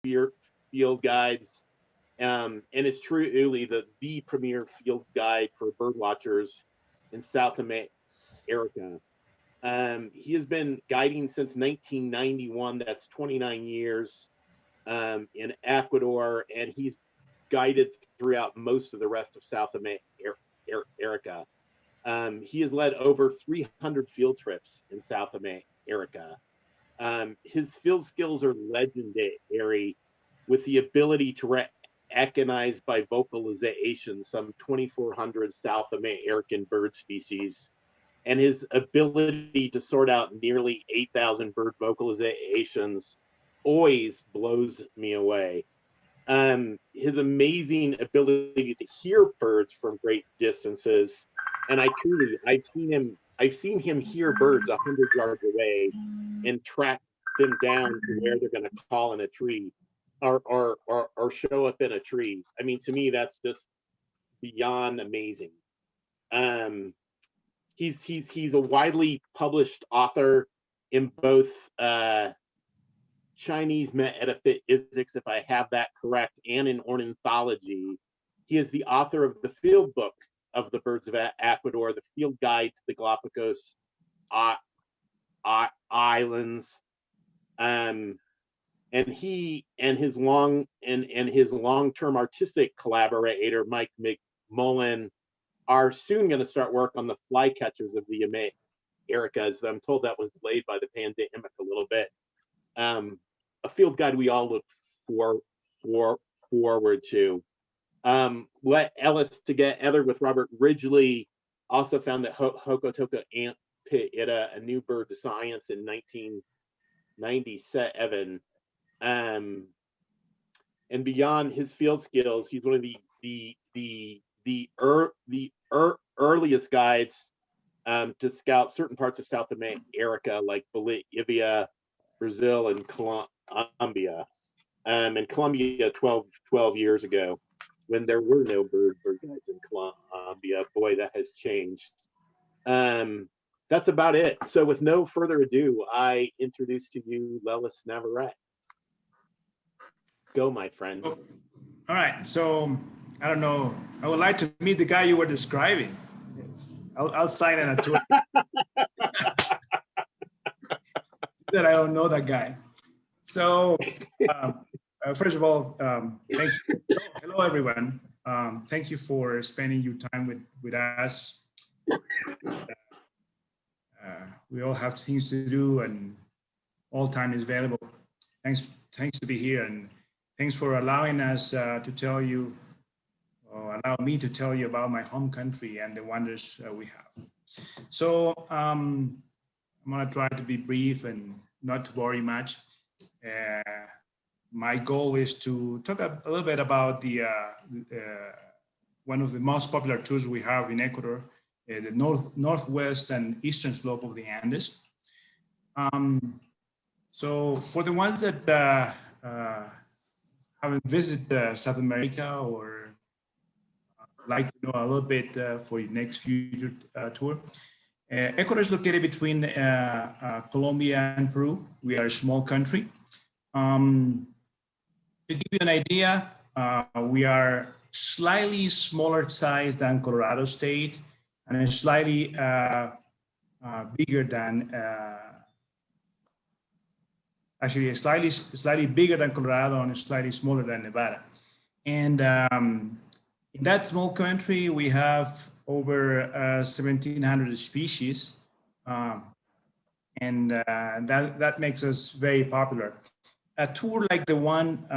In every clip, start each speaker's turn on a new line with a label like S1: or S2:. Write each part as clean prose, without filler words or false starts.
S1: field guides, and is truly the premier field guide for bird watchers in South America. He has been guiding since 1991. That's 29 years in Ecuador, and he's guided throughout most of the rest of South America. He has led over 300 field trips in South America. His field skills are legendary, with the ability to recognize by vocalization some 2,400 South American bird species, and his ability to sort out nearly 8,000 bird vocalizations always blows me away. His amazing ability to hear birds from great distances, and I've seen him hear birds 100 yards away and track them down to where they're going to call in a tree, or show up in a tree. I mean, to me, that's just beyond amazing. Um, he's a widely published author in both Chinese metaphysics, if I have that correct, and in ornithology. He is the author of the field book of the birds of Ecuador, the field guide to the Galapagos Islands. Um, and he and his long-term artistic collaborator Mike McMullen are soon going to start work on the flycatchers of the Americas. I'm told that was delayed by the pandemic a little bit. A field guide we all look for, for forward to. Let Ellis together with Robert Ridgely also found that Hokotoka ant pit a new bird to science in 1997. And beyond his field skills, he's one of the earliest guides to scout certain parts of South America, like Bolivia, Brazil, and Colombia. And Colombia 12 years ago, when there were no bird guides in Colombia. Boy, that has changed. That's about it. So with no further ado, I introduce to you Lelis Navarrete. Go, my friend.
S2: Oh, all right. So I don't know. I would like to meet the guy you were describing. I'll sign in a tour. That I don't know that guy. So first of all, thank you. Hello, everyone. Thank you for spending your time with us. We all have things to do, and all time is valuable. Thanks to be here, and thanks for allowing us to tell you, or allow me to tell you about my home country and the wonders we have. So I'm gonna try to be brief and not to worry much. My goal is to talk a little bit about the one of the most popular tours we have in Ecuador, the northwest and eastern slope of the Andes. So for the ones that haven't visited South America or like to know a little bit for your next future tour, Ecuador is located between Colombia and Peru. We are a small country. To give you an idea, we are slightly smaller size than Colorado State, and slightly bigger than, actually slightly bigger than Colorado and slightly smaller than Nevada. And in that small country, we have over 1,700 species, and that makes us very popular. A tour like the one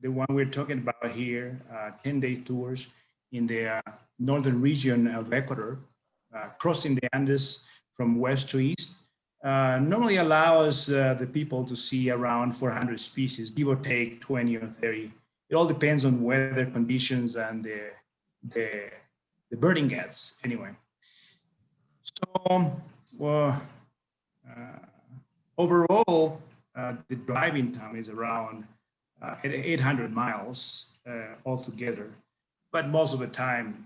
S2: we're talking about here, 10-day tours in the northern region of Ecuador, crossing the Andes from west to east, normally allows the people to see around 400 species, give or take 20 or 30. It all depends on weather conditions and the birding gets, anyway. So, well, overall, the driving time is around 800 miles altogether, but most of the time,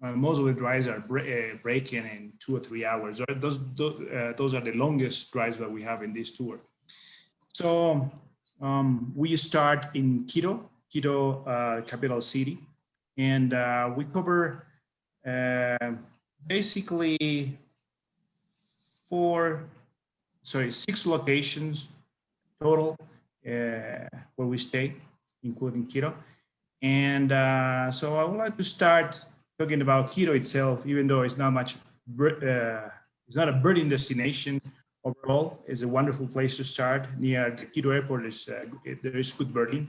S2: most of the drives are breaking in 2 or 3 hours. Those are the longest drives that we have in this tour. So we start in Quito, capital city, and we cover basically 6 locations total where we stay, including Quito. And so I would like to start talking about Quito itself, even though it's not much, it's not a birding destination overall. It's a wonderful place to start. Near the Quito airport, there is good birding.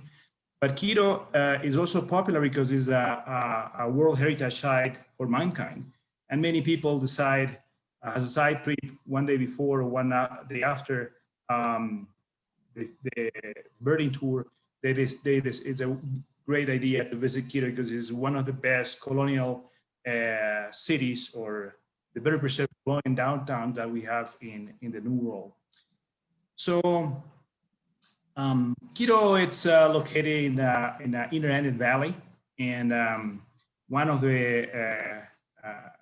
S2: But Quito is also popular because it's a World Heritage Site for mankind. And many people decide as a side trip one day before or one day after the birding tour, it's a great idea to visit Quito because it's one of the best colonial cities, or the better preserved colonial downtown that we have in the New World. So Quito, it's located in the Inner Andes Valley, and one of the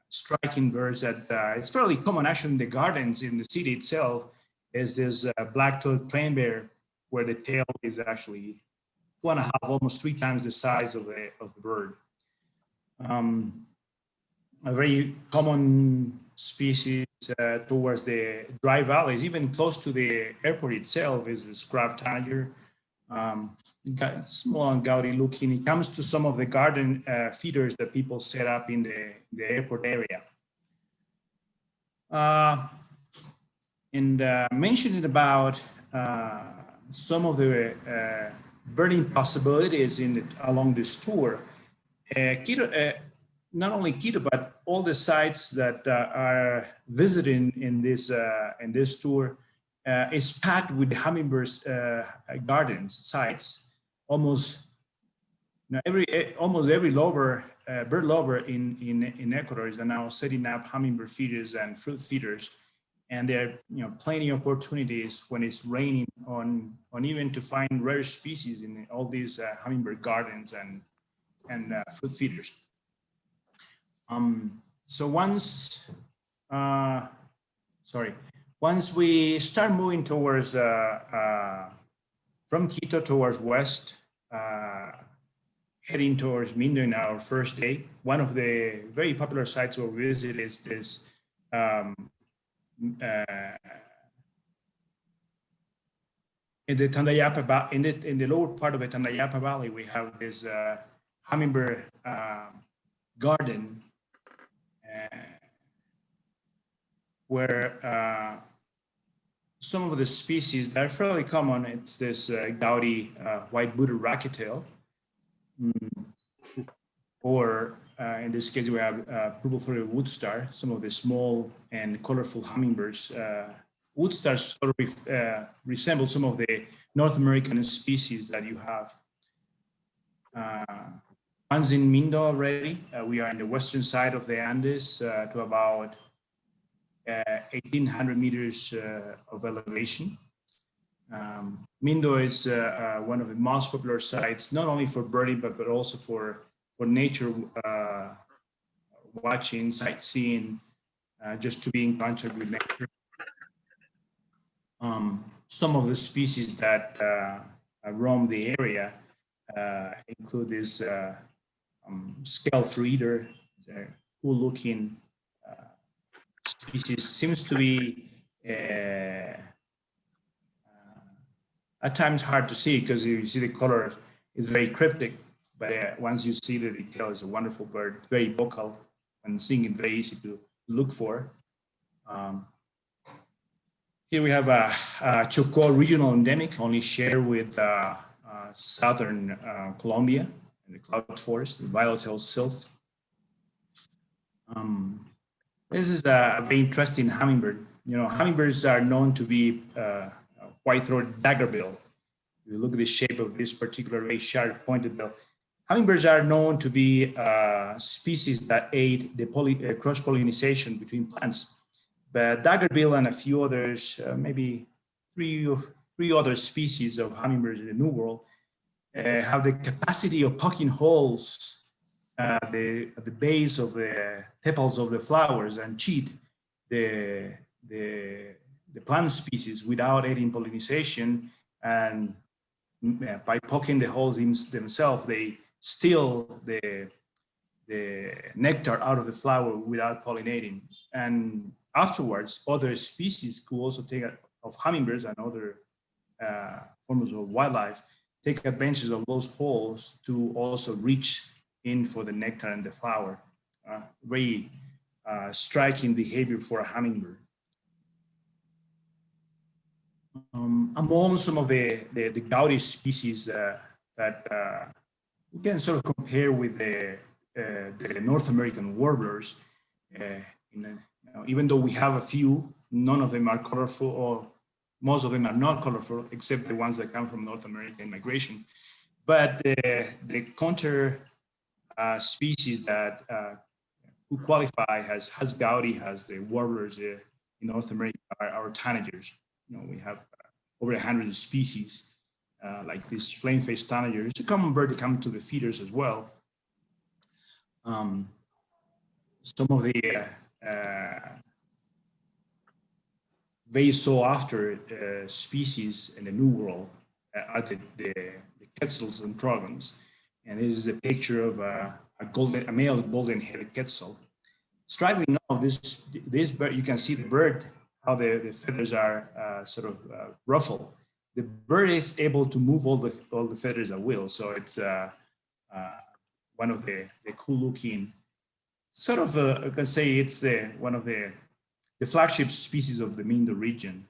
S2: striking birds that it's fairly common actually in the gardens in the city itself is this black-tailed train bear, where the tail is actually 2.5, almost 3 times the size of the bird. A very common species towards the dry valleys, even close to the airport itself, is the scrub tanager. Small and gaudy looking. It comes to some of the garden feeders that people set up in the airport area. And mentioning about some of the birding possibilities along this tour, Quito, not only Quito, but all the sites that are visited in this tour is packed with hummingbirds gardens sites. Almost every bird lover in Ecuador is now setting up hummingbird feeders and fruit feeders, and there are plenty of opportunities when it's raining on even to find rare species in all these hummingbird gardens and fruit feeders. So once we start moving towards from Quito towards west, heading towards Mindo in our first day, one of the very popular sites we'll visit is this in the Tandayapa, in the lower part of the Tandayapa Valley, we have this hummingbird garden where some of the species that are fairly common, it's this gaudy white-booted rackettail, or in this case, we have purple-throated woodstar, some of the small and colorful hummingbirds. Woodstars sort of resemble some of the North American species that you have. One's in Mindo already. We are in the western side of the Andes to about 1,800 meters of elevation. Mindo is one of the most popular sites, not only for birding, but also for nature watching, sightseeing, just to be in contact with nature. Some of the species that roam the area include this scale fruiter, cool-looking species. Seems to be at times hard to see because you see the color is very cryptic, but once you see the detail, it's a wonderful bird, very vocal, and singing, very easy to look for. Here we have a Chocó regional endemic, only shared with southern Colombia, in the cloud forest, the violet-tailed sylph. This is a very interesting hummingbird. Hummingbirds are known to be white-throated daggerbill. If you look at the shape of this particular very sharp pointed bill, hummingbirds are known to be species that aid the cross-pollination between plants. But daggerbill and a few others, maybe three other species of hummingbirds in the New World, have the capacity of poking holes at the base of the tepals of the flowers and cheat the plant species without aiding pollination, and by poking the holes themselves, they steal the nectar out of the flower without pollinating. And afterwards, other species could also take of hummingbirds and other forms of wildlife take advantage of those holes to also reach in for the nectar and the flower. Very striking behavior for a hummingbird. Among some of the gouty species that we can sort of compare with the North American warblers, even though we have a few, none of them are colorful, or most of them are not colorful, except the ones that come from North American migration. But the counter species that who qualify as gouty as the warblers in North America are our tanagers. We have over 100 species like this flame-faced tanager. It's a common bird that comes to the feeders as well. Some of the very sought after species in the New World are the quetzals and trogons. And this is a picture of a male golden-headed quetzal. Strikingly enough, this bird, you can see the bird, how the feathers are sort of ruffled. The bird is able to move all the feathers at will. So it's one of the cool-looking, sort of, I can say it's one of the flagship species of the Mindo region.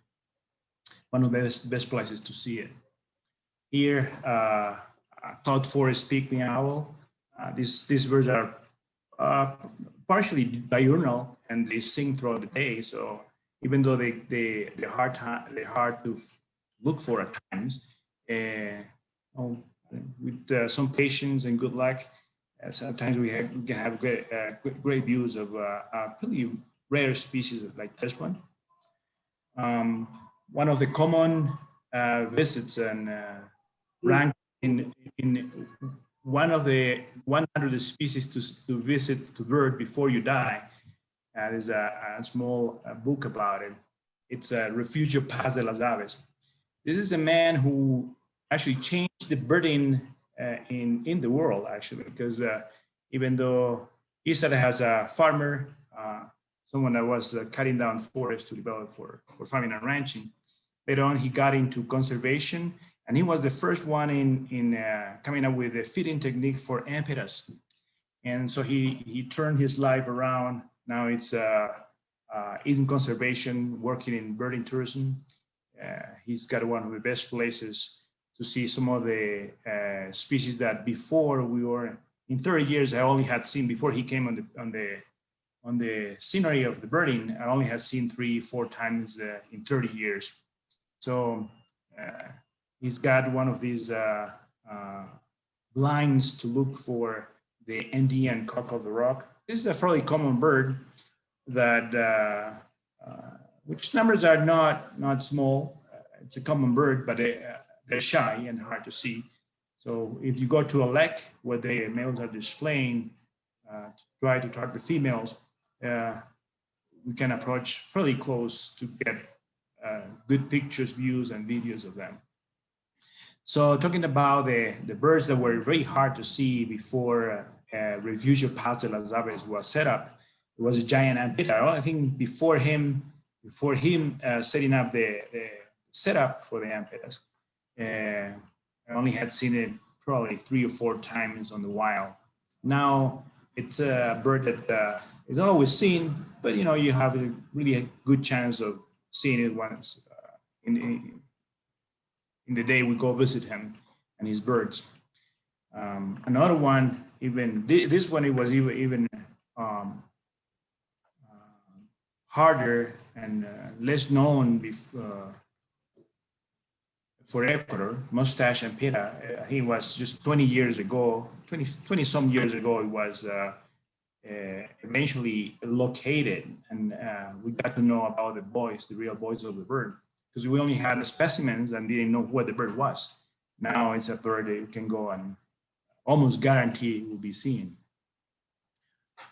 S2: One of the best places to see it. Here, cloud forest pygmy owl. These birds are partially diurnal and they sing throughout the day. So even though they're hard to look for at times, with some patience and good luck, sometimes we can have great views of pretty rare species like this one. One of the common visits and rank in one of the 100 species to visit to bird before you die. There's a small book about it. It's a Refugio Paz de las Aves. This is a man who actually changed the birding in the world, actually, because even though he started as a farmer, someone that was cutting down forests to develop for farming and ranching, later on he got into conservation, and he was the first one in coming up with a feeding technique for emperas. And so he turned his life around. Now it's in conservation, working in birding tourism. He's got one of the best places to see some of the species that before we were in 30 years I only had seen. Before he came on the scenery of the birding, I only had seen 3-4 times in 30 years. So he's got one of these blinds to look for the Andean cock of the rock. This is a fairly common bird that which numbers are not small. It's a common bird, but they're shy and hard to see. So if you go to a lek where the males are displaying, to try to track the females, we can approach fairly close to get good pictures, views, and videos of them. So talking about the birds that were very hard to see before Refugio Paz de las Aves was set up, it was a giant amphitheater. I think before him setting up the setup for the amphitheaters, I only had seen it probably 3 or 4 times on the wild. Now it's a bird that is not always seen, but you have a really good chance of seeing it once in the day we go visit him and his birds. Another one, even this one, it was even harder and less known for Ecuador, mustache and pita. He was just 20 some years ago, it was eventually located, and we got to know about the real boys of the bird, because we only had specimens and didn't know what the bird was. Now it's a bird that you can go and almost guarantee will be seen.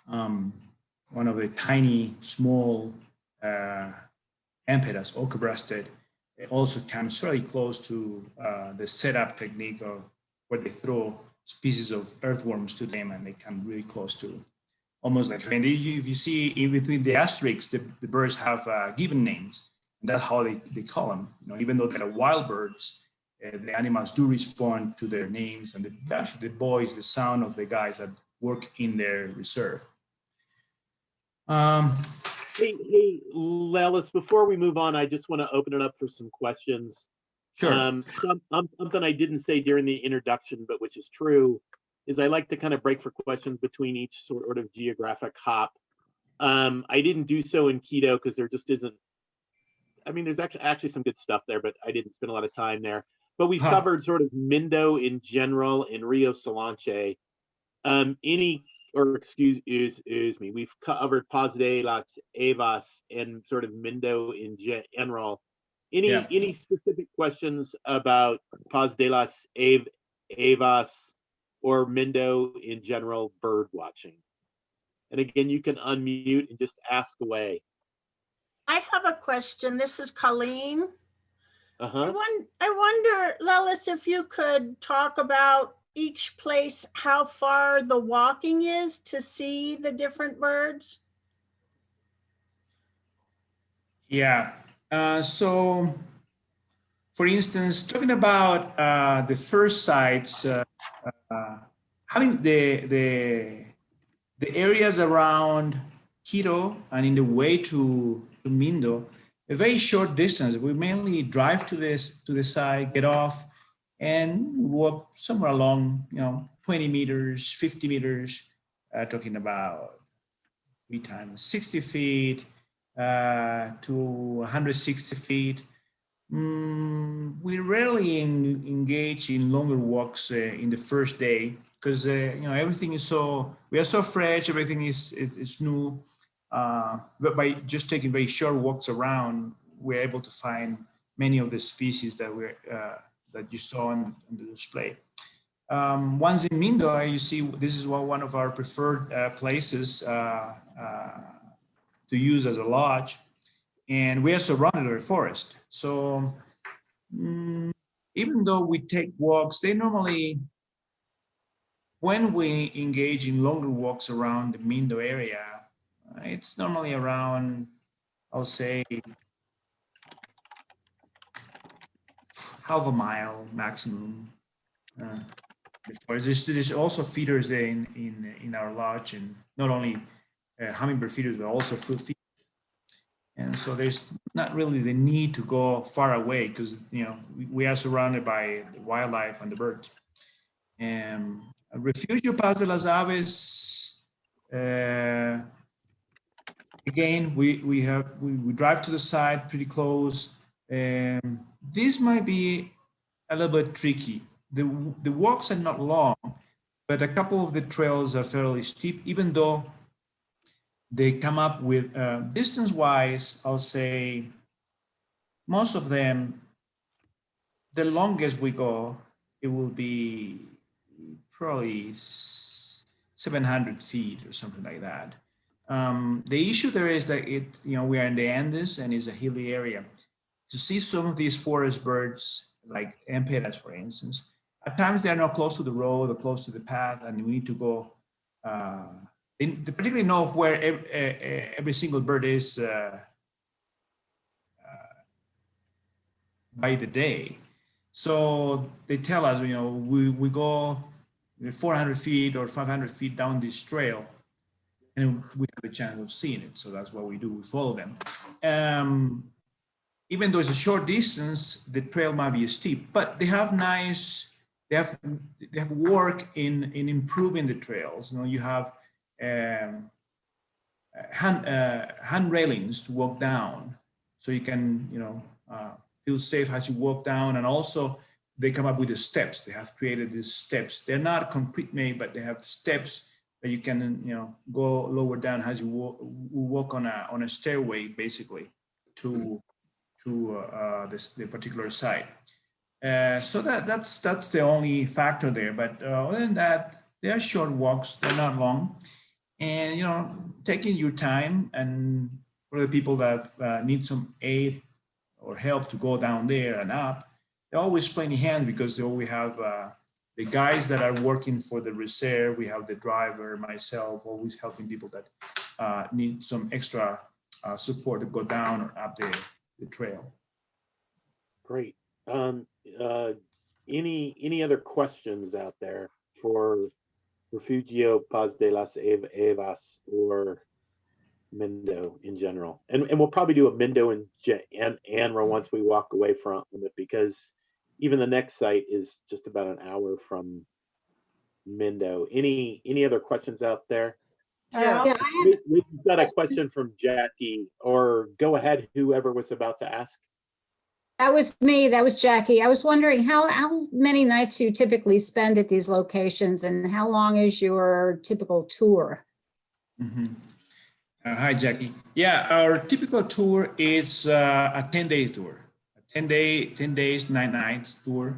S2: One of the tiny, small emperas, ochre-breasted, it also comes fairly close to the setup technique of where they throw species of earthworms to them, and they come really close to almost like, and if you see in between the asterisks, the birds have given names, and that's how they call them. You know, even though they're wild birds, the animals do respond to their names, and the voice, the sound of the guys that work in their reserve.
S1: Hey, Lelis, before we move on, I just want to open it up for some questions.
S2: Sure.
S1: Something I didn't say during the introduction, but which is true, is I like to kind of break for questions between each sort of geographic hop. I didn't do so in Quito because there just isn't. I mean, there's actually some good stuff there, but I didn't spend a lot of time there. But we've covered sort of Mindo in general in Rio Solanche. Excuse me, we've covered Paz de las Evas and sort of Mindo in general. Any specific questions about Paz de las Evas or Mindo in general bird watching? And again, you can unmute and just ask away.
S3: I have a question. This is Colleen.
S1: Uh-huh.
S3: I wonder, Lelis, if you could talk about each place, how far the walking is to see the different birds?
S2: Yeah. So, for instance, talking about the first sites, having the areas around Quito and in the way to Mindo, a very short distance. We mainly drive to the side, get off, and walk somewhere along, 20 meters, 50 meters, talking about 3 times 60 feet to 160 feet. We rarely engage in longer walks in the first day because everything is we are so fresh, everything is new. But by just taking very short walks around, we're able to find many of the species that you saw on the display. Once in Mindo, you see this is one of our preferred places to use as a lodge, and we are surrounded by forest. So even though we take walks, they normally, when we engage in longer walks around the Mindo area, it's normally around, I'll say, half a mile maximum. There's also feeders there in our lodge, and not only hummingbird feeders, but also fruit feeders. And so there's not really the need to go far away because we are surrounded by the wildlife and the birds. And Refugio Paz de las Aves. Again, we drive to the side pretty close. This might be a little bit tricky. The walks are not long, but a couple of the trails are fairly steep, even though they come up with distance-wise, I'll say most of them, the longest we go, it will be probably 700 feet or something like that. The issue there is that we are in the Andes and it's a hilly area. To see some of these forest birds, like emperas, for instance, at times they are not close to the road or close to the path, and we need to go. They particularly know where every single bird is by the day. So they tell us, we go 400 feet or 500 feet down this trail, and we have a chance of seeing it. So that's what we do. We follow them. Even though it's a short distance, the trail might be steep, but they have work in improving the trails. You have hand railings to walk down, so you can feel safe as you walk down. And also they come up with the steps. They have created these steps. They're not concrete made, but they have steps that you can go lower down as you walk on a stairway, basically, to the particular site. So that's the only factor there. But other than that, they are short walks. They're not long, and taking your time. And for the people that need some aid or help to go down there and up, they're always playing hands because we have the guys that are working for the reserve. We have the driver, myself, always helping people that need some extra support to go down or up the trail.
S1: Great. Any other questions out there for Refugio Paz de las Evas or Mendo in general? And we'll probably do a Mendo and Anra once we walk away from it, because even the next site is just about an hour from Mendo. Any other questions out there?
S4: Yes.
S3: Yeah,
S1: We've got a question from Jackie, or go ahead, whoever was about to ask.
S4: That was me. That was Jackie. I was wondering how many nights do you typically spend at these locations, and how long is your typical tour?
S2: Mm-hmm. Hi, Jackie. Yeah, our typical tour is a 10-day tour, a 10 days, 9 nights tour.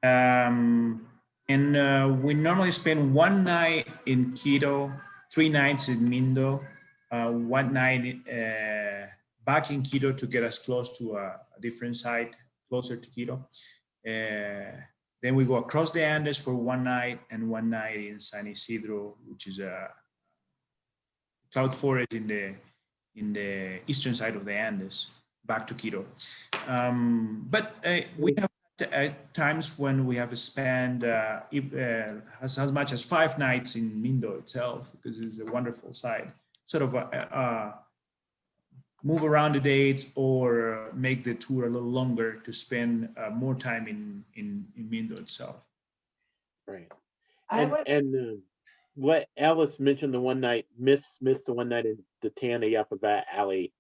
S2: And we normally spend 1 night in Quito, 3 nights in Mindo, 1 night back in Quito to get us close to a different site, closer to Quito. Then we go across the Andes for 1 night and 1 night in San Isidro, which is a cloud forest in the eastern side of the Andes, back to Quito. But we have times when we have spent as much as 5 nights in Mindo itself, because it's a wonderful site. Sort of move around the dates or make the tour a little longer to spend more time in Mindo itself.
S1: Right. And let Alice mention the one night, missed the one night in the Tanayapa Alley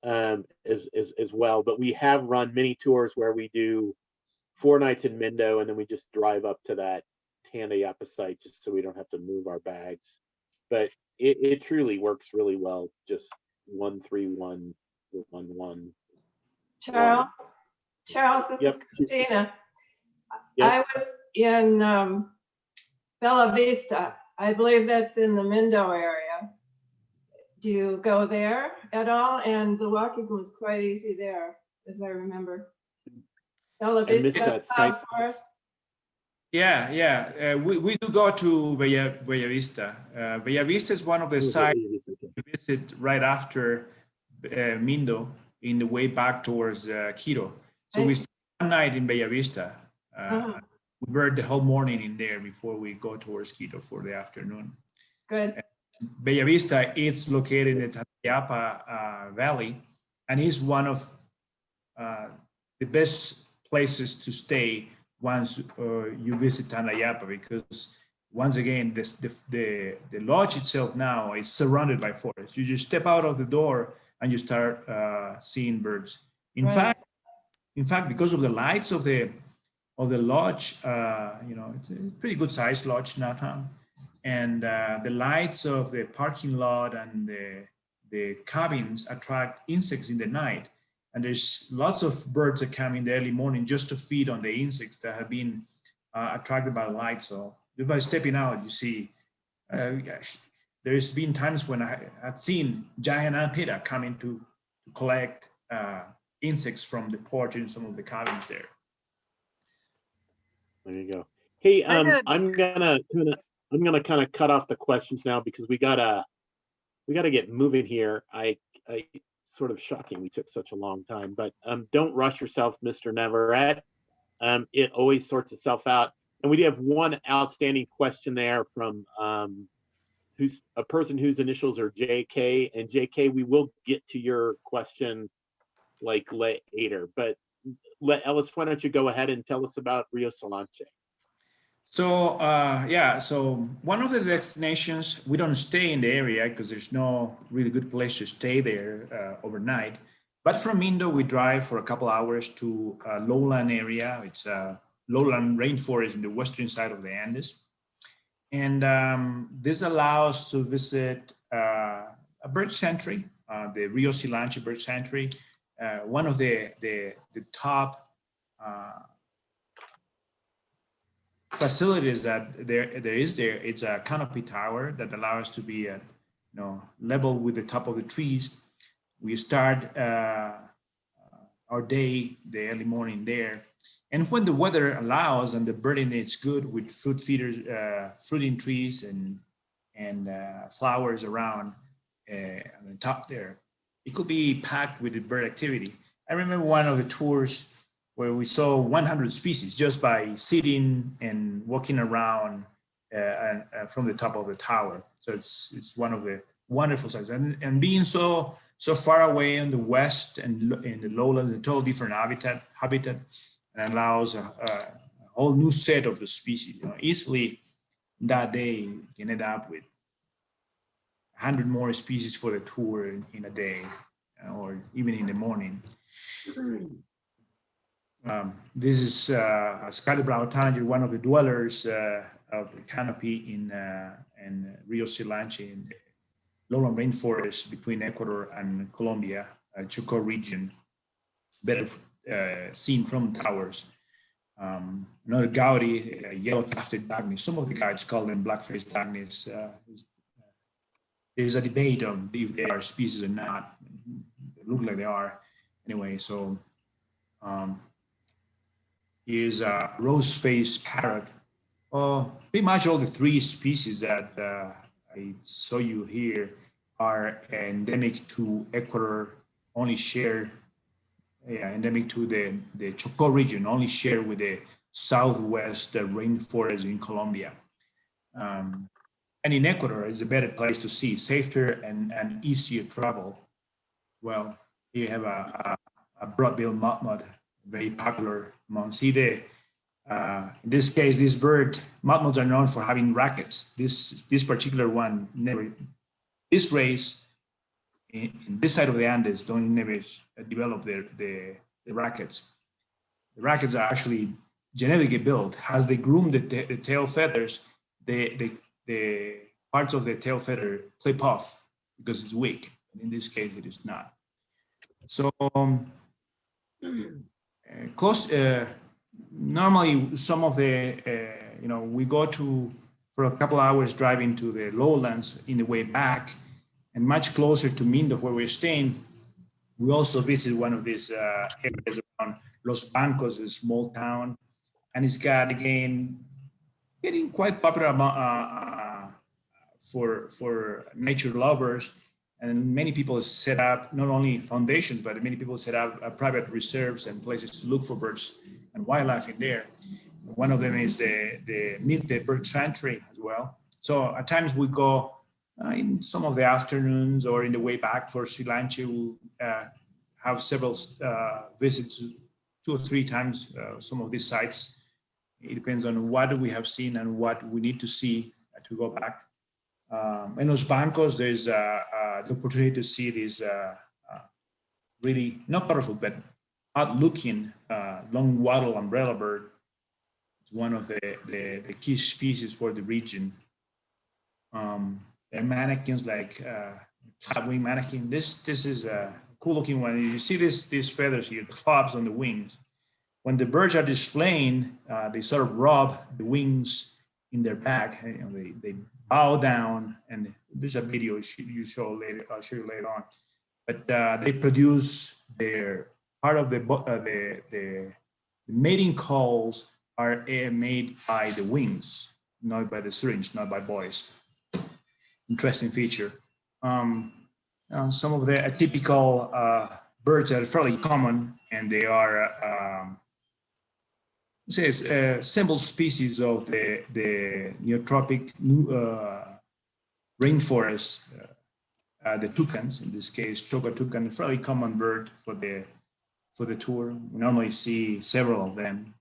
S1: as well. But we have run many tours where we do 4 nights in Mindo and then we just drive up to that Tanayapa site just so we don't have to move our bags. But it truly works really well. Just 1-3-1-1-1.
S5: Charles, this
S1: Yep.
S5: is Christina.
S1: Yep.
S5: I was in Bella Vista. I believe that's in the Mindo area. Do you go there at all? And the walking was quite easy there, as I remember. Bella
S1: I missed
S5: Vista,
S1: that
S5: Cloud
S1: site.
S5: Forest.
S2: Yeah. We do go to Bella Vista. Bella Vista is one of the sites we visit right after Mindo in the way back towards Quito. So we stay 1 night in Bella Vista. We work the whole morning in there before we go towards Quito for the afternoon.
S5: Good.
S2: Bella Vista is located in the Tanayapa Valley, and is one of the best places to stay once you visit Tanayapa, because once again, the lodge itself now is surrounded by forest. You just step out of the door and you start seeing birds. In fact, because of the lights of the lodge, it's a pretty good sized lodge now, and the lights of the parking lot and the cabins attract insects in the night. And there's lots of birds that come in the early morning just to feed on the insects that have been attracted by the light. So just by stepping out, you see, there's been times when I had seen giant antenna coming to collect insects from the porch in some of the cabins there.
S1: There you go. Hey, I'm gonna kind of cut off the questions now because we gotta get moving here. I sort of shocking we took such a long time, but don't rush yourself, Mr. Navarrete. It always sorts itself out. And we do have one outstanding question there from who's a person whose initials are JK. And JK, we will get to your question like later, but Ellis, why don't you go ahead and tell us about Rio Solanche?
S2: So so one of the destinations, we don't stay in the area because there's no really good place to stay there overnight. But from Mindo, we drive for a couple hours to a lowland area. It's a lowland rainforest in the western side of the Andes. And this allows us to visit a bird sanctuary, the Rio Solanche Bird Sanctuary, one of the top facilities that there is there. It's a canopy tower that allows us to be at level with the top of the trees. We start our our day, the early morning there. And when the weather allows and the birding is good with fruit feeders, fruiting trees and flowers around on the top there, it could be packed with the bird activity. I remember one of the tours where we saw 100 species just by sitting and walking around from the top of the tower. So it's one of the wonderful sights. And being so far away in the west and in the lowlands, a total different habitat, and allows a whole new set of the species. Easily that day you can end up with 100 more species for the tour in a day, or even in the morning. This is Scarlet Brown Tanager, one of the dwellers of the canopy in Rio Silanche, in the lowland rainforest between Ecuador and Colombia, Chocó region, better seen from towers. Another gaudy, yellow tufted dagny. Some of the guides call them black-faced dagnies. There's a debate on if they are species or not. They look like they are. Anyway, so here's a rose-faced parrot. Pretty much all the three species that I saw you here are endemic to Ecuador, only share, endemic to the Chocó region, only share with the southwest rainforest in Colombia. And in Ecuador, it's a better place to see, safer and easier travel. Well, here you have a broad-billed mudmud, very popular among sea. In this case, this bird, mudmuds are known for having rackets. This particular one never, this race in this side of the Andes don't never develop the rackets. The rackets are actually genetically built. As they groom the tail feathers, the parts of the tail feather clip off because it's weak. And in this case, it is not. So normally some of the, we go for a couple hours driving to the lowlands in the way back, and much closer to Mindo where we're staying. We also visit one of these areas around Los Bancos, a small town, and it's got, again, getting quite popular for nature lovers. And many people set up not only foundations, but many people set up private reserves and places to look for birds and wildlife in there. One of them is the Minte Bird Sanctuary as well. So at times we go in some of the afternoons or in the way back for Silanche. We'll have several visits 2 or 3 times some of these sites. It depends on what we have seen and what we need to see to go back. In Los Bancos, there's the opportunity to see these really not colorful, but odd-looking long wattle umbrella bird. It's one of the key species for the region. There are mannequins like club-wing mannequin. This is a cool-looking one. You see these feathers here, clubs on the wings. When the birds are displaying, they sort of rub the wings in their back. They bow down, and there's a video you show later. I'll show you later on. But they produce their part of the mating calls are made by the wings, not by the syringe, not by voice. Interesting feature. Some of the atypical birds are fairly common, and they are simple species of the neotropic rainforest. The toucans, in this case, choca toucan, a fairly common bird for the tour. We normally see several of them.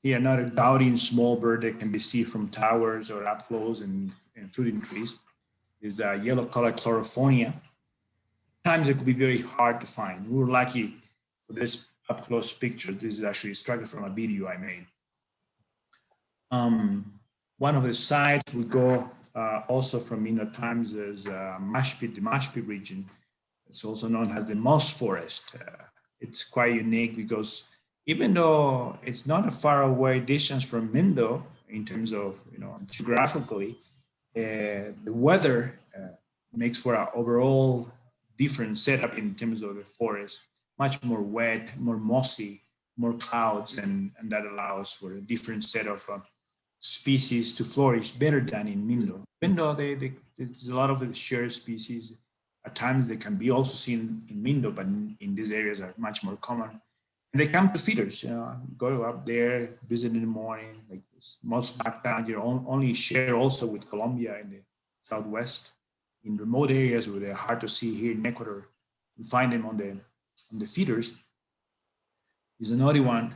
S2: Here, another dowdy and small bird that can be seen from towers or up close and fruiting trees is a yellow-colored Chlorofonia. At times, it could be very hard to find. We were lucky for this up-close picture. This is actually extracted from a video I made. One of the sites we go also from Mindo times is the Mashpi region. It's also known as the moss forest. It's quite unique because even though it's not a far away distance from Mindo in terms of, geographically, the weather makes for an overall different setup in terms of the forest, much more wet, more mossy, more clouds, and that allows for a different set of species to flourish better than in Mindo. Mindo, there's a lot of the shared species. At times they can be also seen in Mindo, but in these areas are much more common. And they come to feeders, go up there, visit in the morning, like most background, only share also with Colombia in the Southwest, in remote areas where they're hard to see here in Ecuador. You find them on the feeders. There's another one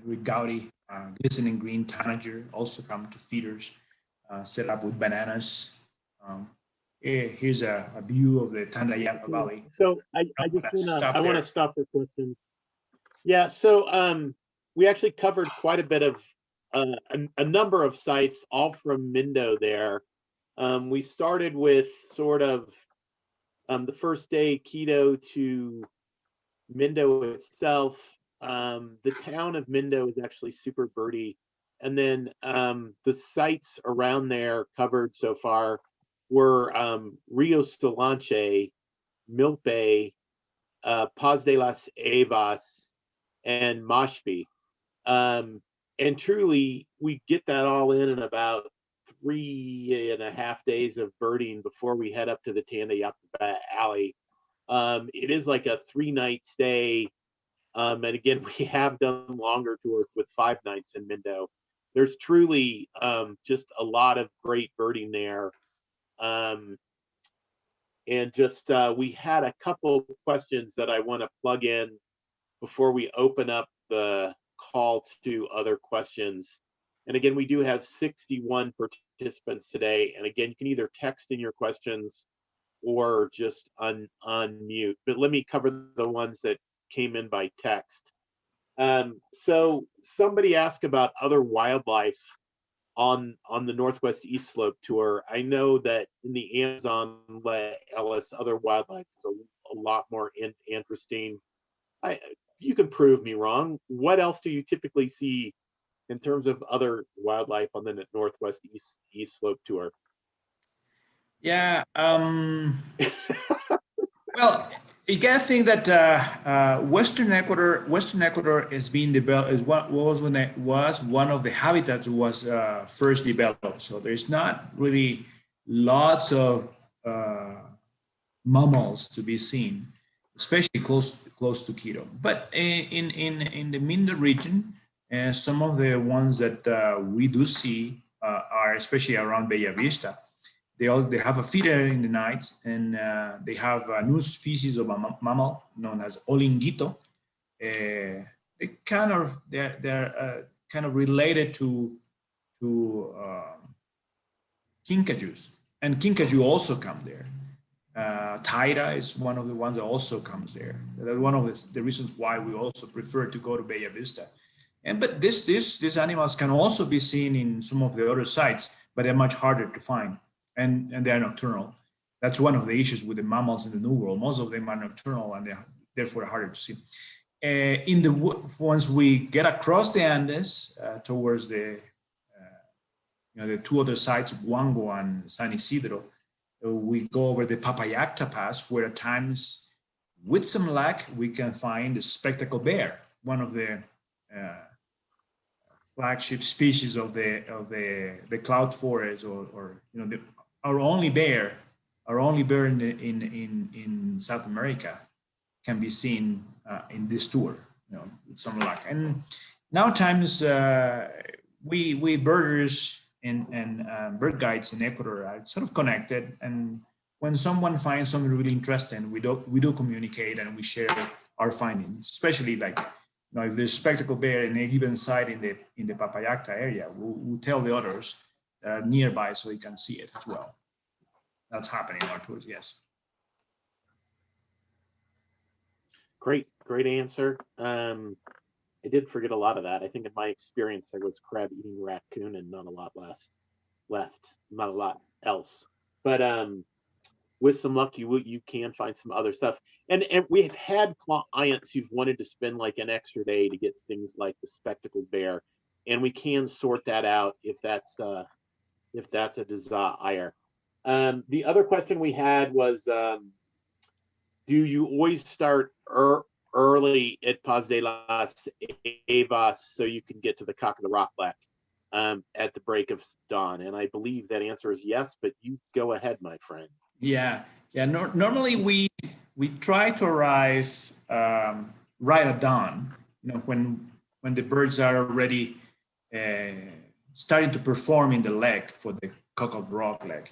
S2: with gouty, glistening green tanager, also come to feeders, set up with bananas. Here's a view of the Tandayapa Valley.
S1: So I want to stop for questions. Yeah, so we actually covered quite a bit of a number of sites, all from Mindo there. We started with sort of the first day, Quito to Mindo itself. The town of Mindo is actually super birdy. And then the sites around there covered so far were Rio Stolanche, Milpe, Paz de las Evas, and Mashpi. And truly, we get that all in about 3.5 days of birding before we head up to the Tandayapa Alley. It is like a 3-night stay. And again, we have done longer tours with 5 nights in Mindo. There's truly just a lot of great birding there. And just we had a couple questions that I want to plug in before we open up the call to other questions. And again, we do have 61 participants today. And again, you can either text in your questions or just unmute. But let me cover the ones that came in by text. So somebody asked about other wildlife on the Northwest East Slope tour. I know that in the Amazon, Ellis, other wildlife is a lot more interesting. You can prove me wrong. What else do you typically see in terms of other wildlife on the Northwest East Slope tour?
S2: Yeah. Well, you gotta think that Western Ecuador has been developed. Was one of the habitats was first developed. So there's not really lots of mammals to be seen, especially close to Quito. But in the Mindo region, some of the ones that we do see are especially around Bella Vista. They have a feeder in the night, and they have a new species of a mammal known as olinguito. They're kind of related to kinkajous, and kinkajou also come there. Taira is one of the ones that also comes there. That's one of the reasons why we also prefer to go to Bella Vista. But these animals can also be seen in some of the other sites, but they're much harder to find. And they are nocturnal. That's one of the issues with the mammals in the New World. Most of them are nocturnal, and they're therefore harder to see. Once we get across the Andes towards the two other sites, Huango and San Isidro, we go over the Papayacta Pass, where at times, with some luck, we can find the spectacled bear, one of the flagship species of the cloud forest, or our only bear in South America can be seen in this tour, with some luck. And now times we birders and bird guides in Ecuador are sort of connected, and when someone finds something really interesting, we do communicate and we share our findings, especially like if there's spectacled bear in a given site in the Papayacta area, we'll tell the others that are nearby so they can see it as well. That's happening in our tours, yes.
S1: Great answer. I did forget a lot of that. I think in my experience, there was crab eating raccoon and not a lot left, not a lot else. But with some luck, you can find some other stuff. And we've had clients who've wanted to spend like an extra day to get things like the spectacled bear, and we can sort that out if that's a desire. The other question we had was do you always start early at Paz de las Evas so you can get to the Cock of the Rock Lek at the break of dawn? And I believe that answer is yes, but you go ahead, my friend.
S2: Yeah, yeah. Normally we try to arrive right at dawn. You know, when the birds are already starting to perform in the lake for the Cock of the Rock Lek.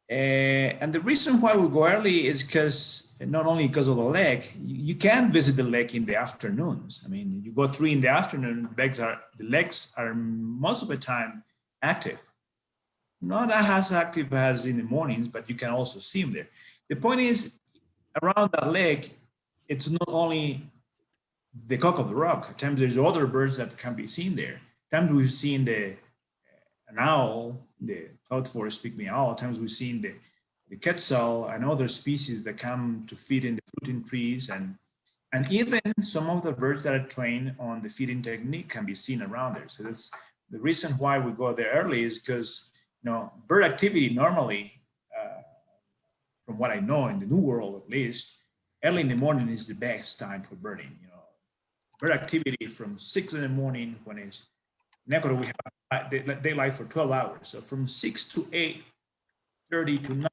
S2: And the reason why we go early is because not only because of the lake, you can visit the lake in the afternoons. I mean, you go 3 in the afternoon, the lakes are most of the time active. Not as active as in the mornings, but you can also see them there. The point is, around that lake, it's not only the Cock of the Rock. At times there's other birds that can be seen there. At times we've seen an owl, the cloud forest pygmy owl. At times we've seen the quetzal and other species that come to feed in the fruiting trees, and even some of the birds that are trained on the feeding technique can be seen around there. So that's the reason why we go there early, is because bird activity normally, from what I know in the New World at least, early in the morning is the best time for birding. Bird activity from 6 in the morning, when it's in Ecuador, we have daylight for 12 hours. So from 6 to 8:30 to 9,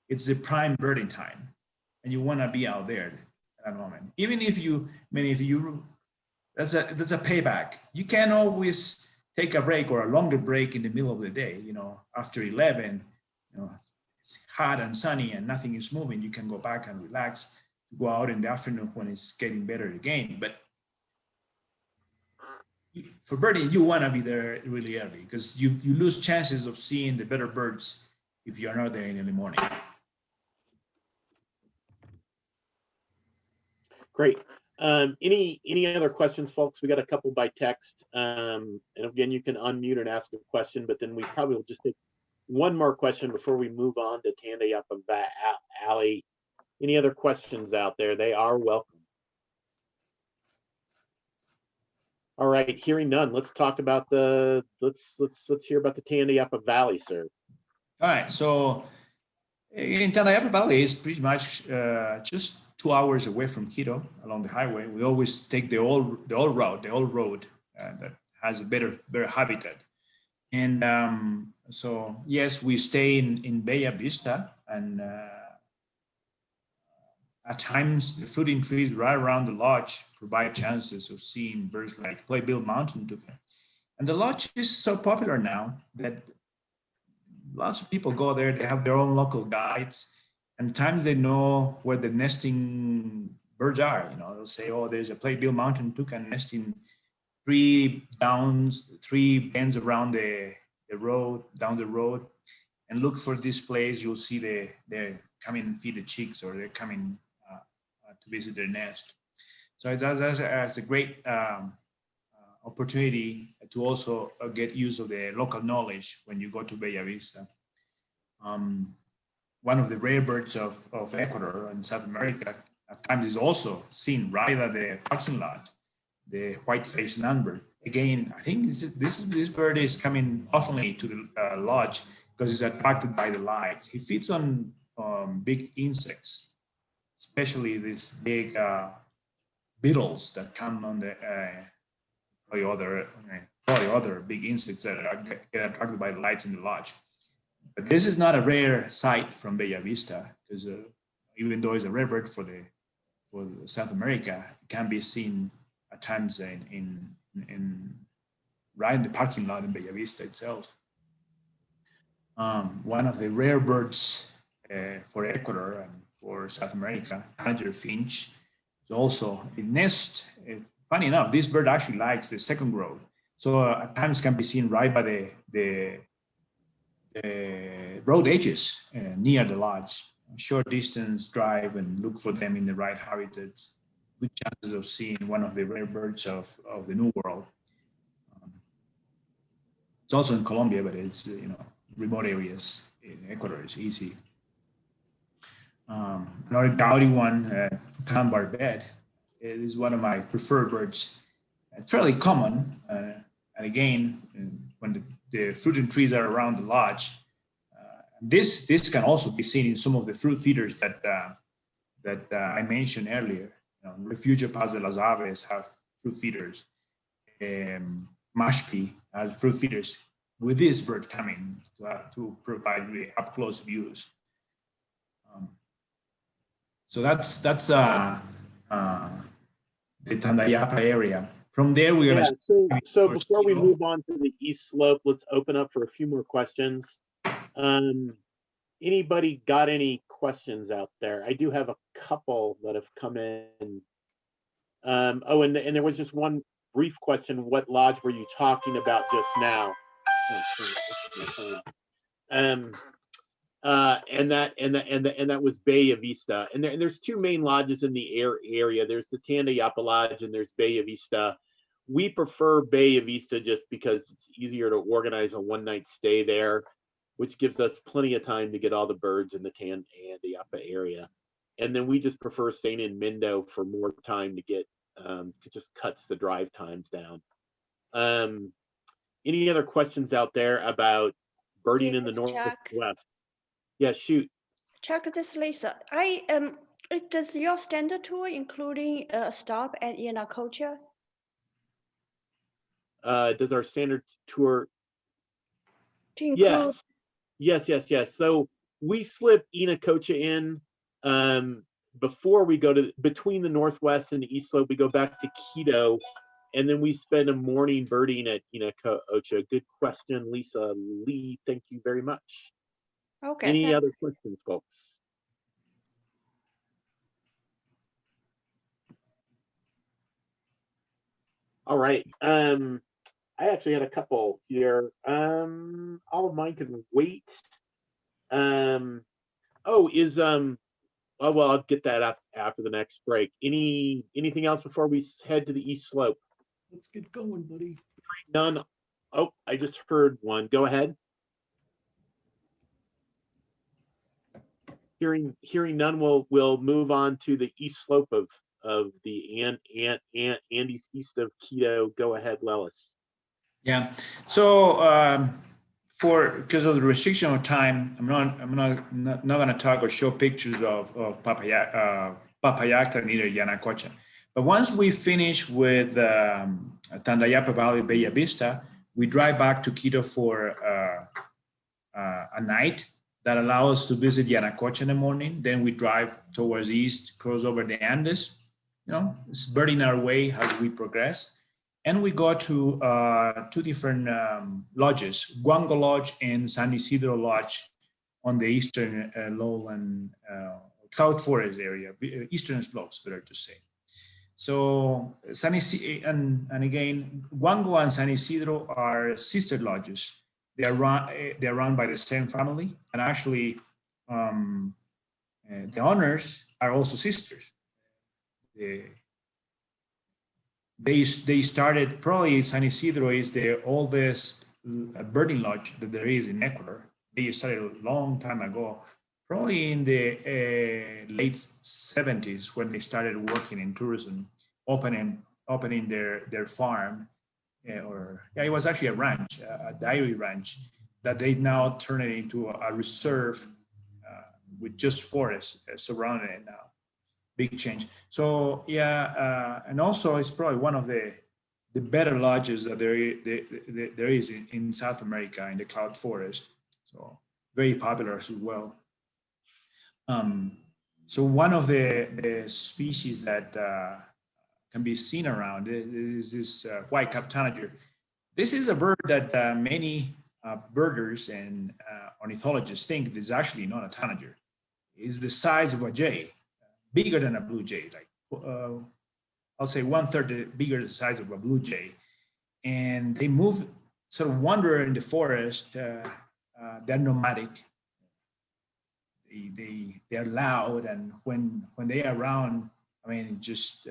S2: it's the prime birding time. And you want to be out there at that moment. Even if that's a payback. You can always take a break or a longer break in the middle of the day, after 11, it's hot and sunny and nothing is moving. You can go back and relax, go out in the afternoon when it's getting better again. But for birding, you want to be there really early, because you lose chances of seeing the better birds if you're not there in the morning.
S1: Great. Any other questions, folks? We got a couple by text. And again, you can unmute and ask a question, but then we probably will just take one more question before we move on to Tandayapa Valley. Any other questions out there? They are welcome. All right, hearing none, let's talk about let's hear about the Tandayapa Valley, sir.
S2: All right, so in Tandayapa Valley is pretty much just 2 hours away from Quito along the highway. We always take the old road that has a better habitat. And so yes, we stay in Bella Vista, and at times the fruiting trees right around the lodge provide chances of seeing birds like playbill mountain toucan. And the lodge is so popular now that lots of people go there. They have their own local guides, and at times they know where the nesting birds are. They'll say, oh, there's a playbill mountain toucan nesting 3 bends around the road, down the road, and look for this place. You'll see they're coming and feed the chicks, or they're coming to visit their nest. So it's a great opportunity to also get use of the local knowledge when you go to Bella Vista. One of the rare birds of Ecuador and South America at times is also seen right at the parking lot, the white-faced nunbird. Again, I think this bird is coming often to the lodge because it's attracted by the light. He feeds on big insects, especially these big beetles that come on the other big insects that get attracted by the lights in the lodge. But this is not a rare sight from Bella Vista, because even though it's a rare bird for South America, it can be seen at times in right in the parking lot in Bella Vista itself. One of the rare birds for Ecuador and for South America, tanager finch, is also a nest. Funny enough, this bird actually likes the second growth, so at times can be seen right by the road edges near the lodge. A short distance drive and look for them in the right habitats. Good chances of seeing one of the rare birds of the New World. It's also in Colombia, but it's remote areas in Ecuador is easy. Another dowdy one, Toucan barbet, is one of my preferred birds. It's fairly common, and again, when the fruiting trees are around the lodge, this can also be seen in some of the fruit feeders that I mentioned earlier. Refugio Paz de las Aves have fruit feeders. Mashpee has fruit feeders with this bird coming to provide really up close views. So that's the Tandayapa area. From there, we're
S1: Yeah,
S2: gonna.
S1: so before we move on to the east slope, let's open up for a few more questions. Anybody got any questions out there? I do have a couple that have come in. Oh, and there was just one brief question. What lodge were you talking about just now? And that was Bay Vista. And there's two main lodges in the area. There's the Tandayapa Lodge and there's Bay Vista. We prefer Bay Vista just because it's easier to organize a one-night stay there, which gives us plenty of time to get all the birds in the Tandayapa area. And then we just prefer staying in Mindo for more time to get, it just cuts the drive times down. Any other questions out there about birding in the Northwest? Yeah, shoot.
S6: Chuck, this is Lisa. Does your standard tour including a stop at Yanacocha?
S1: Does our standard tour?
S6: To include...
S1: Yes. So we slip Yanacocha in before we go to between the Northwest and the East Slope. We go back to Quito, and then we spend a morning birding at Yanacocha. Good question, Lisa Lee. Thank you very much.
S6: Okay.
S1: Any other questions, folks? All right. I actually had a couple here. All of mine can wait. Oh, well, I'll get that up after the next break. Anything else before we head to the East Slope?
S7: Let's get going, buddy.
S1: None. Oh, I just heard one. Go ahead. Hearing none, we'll move on to the East Slope of the Andes east of Quito. Go ahead, Lelis.
S2: Yeah. So because of the restriction of time, I'm not going to talk or show pictures of Papayacta and either Yanacocha. But once we finish with Tandayapa Valley, Bella Vista, we drive back to Quito for a night that allows us to visit Yanacocha in the morning. Then we drive towards east, cross over the Andes. It's birding our way as we progress. And we go to two different lodges, Guango Lodge and San Isidro Lodge on the eastern lowland cloud forest area, eastern slopes, better to say. So San Isidro, and again, Guango and San Isidro are sister lodges. They're run by the same family, and actually the owners are also sisters. They started, probably San Isidro is the oldest birding lodge that there is in Ecuador. They started a long time ago, probably in the late 70s when they started working in tourism, opening their farm, it was actually a ranch, a dairy ranch that they now turn it into a reserve with just forests surrounding it now. Big change. So and also it's probably one of the better lodges that there is in South America in the cloud forest. So very popular as well. So one of the species that can be seen around is this white-capped tanager. This is a bird that many birders and ornithologists think is actually not a tanager. It's the size of a jay. Bigger than a blue jay, like I'll say 1/3 bigger the size of a blue jay, and they move, sort of wander in the forest. They're nomadic. They're loud, and when they are around, I mean, just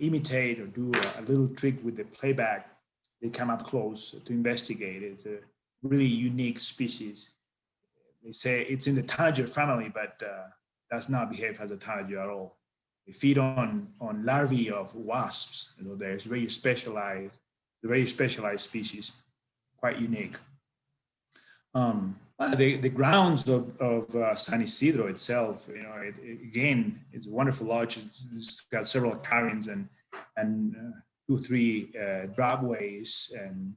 S2: imitate or do a little trick with the playback. They come up close to investigate. It's a really unique species. They say it's in the tanager family, but does not behave as a tanager at all. They feed on larvae of wasps. There's very specialized species, quite unique. The grounds of San Isidro itself, again, it's a wonderful lodge. It's got several cabins and 2-3 driveways and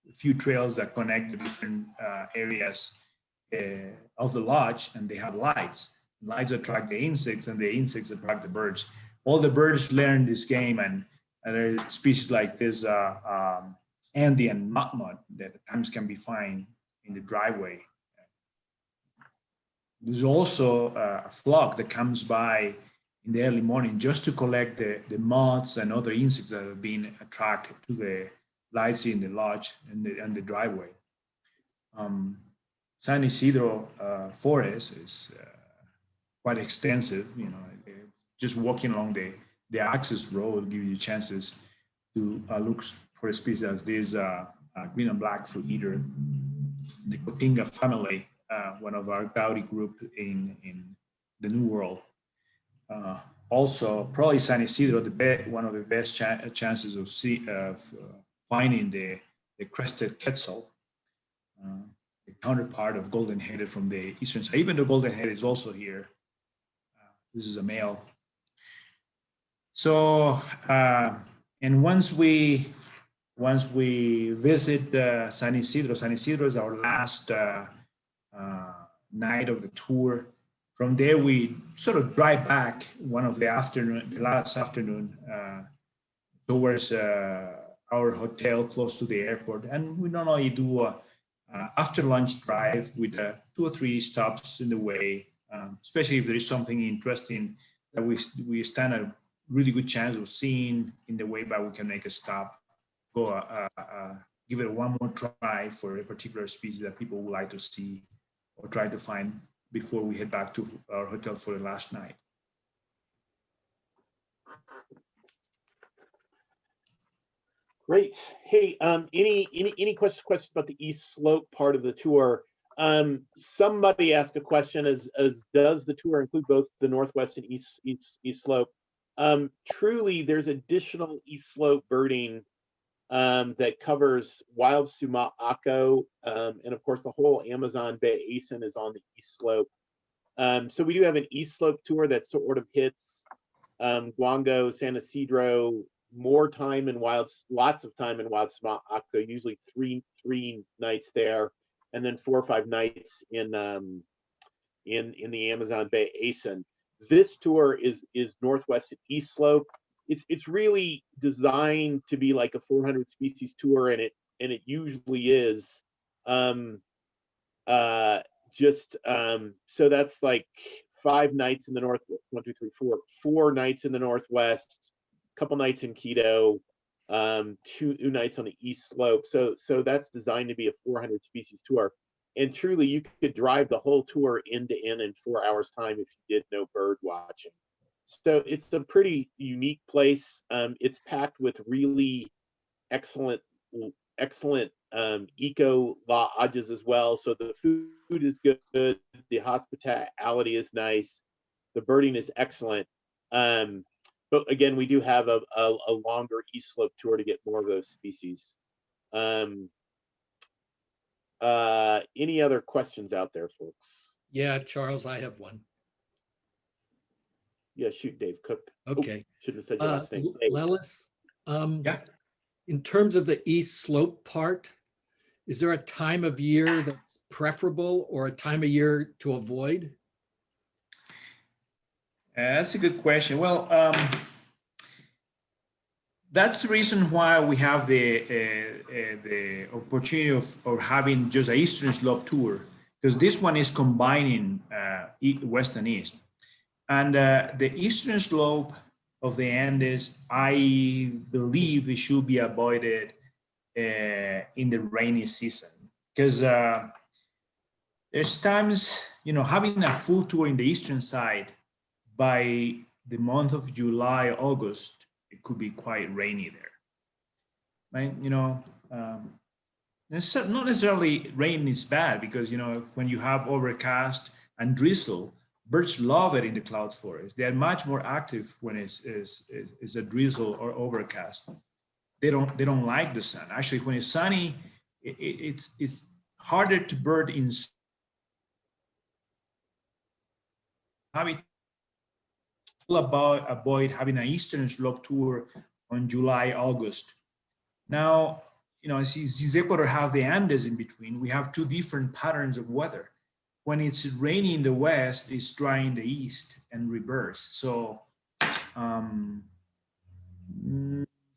S2: a few trails that connect the different areas of the lodge, and they have lights. Lights attract the insects, and the insects attract the birds. All the birds learn this game, and there are species like this Andean mudmud that at times can be found in the driveway. There's also a flock that comes by in the early morning just to collect the moths and other insects that have been attracted to the lights in the lodge and the driveway. San Isidro forest is quite extensive. Just walking along the access road will give you chances to look for a species as this green and black fruit eater, the Cotinga family, one of our Gaudi group in the New World. Also, probably San Isidro, one of the best chances of finding the crested quetzal, the counterpart of golden-headed from the eastern side. Even the golden-headed is also here. This is a male. So, and once we visit San Isidro is our last night of the tour. From there, we sort of drive back the last afternoon towards our hotel close to the airport. And we normally do a after lunch drive with 2 or 3 stops in the way, especially if there is something interesting that we stand a really good chance of seeing in the way, but we can make a stop, give it one more try for a particular species that people would like to see or try to find before we head back to our hotel for the last night.
S1: Great. Hey, any questions about the East Slope part of the tour? Somebody asked a question as does the tour include both the Northwest and East Slope? Truly, there's additional East Slope birding that covers wild sumac-ako, and of course the whole Amazon Basin is on the East Slope. So we do have an East Slope tour that sort of hits Guango, San Isidro, lots of time in wild sumac-ako, usually three nights there, and then 4 or 5 nights in the Amazon Basin. This tour is Northwest and East Slope. It's really designed to be like a 400 species tour, and it usually is. So that's like 5 nights in the north, 1, 2, 3, 4, 4 nights in the Northwest, a couple nights in Quito, 2 nights on the East Slope. So that's designed to be a 400 species tour. And truly, you could drive the whole tour end to end in 4 hours time if you did no bird watching. So it's a pretty unique place. It's packed with really excellent eco lodges as well. So the food is good, the hospitality is nice, the birding is excellent. But again, we do have a longer East Slope tour to get more of those species. Any other questions out there, folks?
S7: Yeah, Charles, I have one.
S1: Yeah, shoot, Dave Cook.
S7: Okay.
S1: Should have said your last name.
S7: Lelis,
S2: Yeah.
S7: in terms of the East Slope part, is there a time of year that's preferable or a time of year to avoid?
S2: That's a good question. Well, that's the reason why we have the opportunity of having just an Eastern Slope tour, because this one is combining West and East. And the Eastern Slope of the Andes, I believe it should be avoided in the rainy season, because there's times, having a full tour in the Eastern side by the month of July, August, it could be quite rainy there, right? It's not necessarily rain is bad, because, when you have overcast and drizzle, birds love it in the cloud forest. They are much more active when it's a drizzle or overcast. They don't like the sun. Actually, when it's sunny, it's harder to bird in avoid having an eastern slope tour on July, August. Now, since Ecuador have the Andes in between, we have two different patterns of weather. When it's raining in the west, it's dry in the east and reverse. So,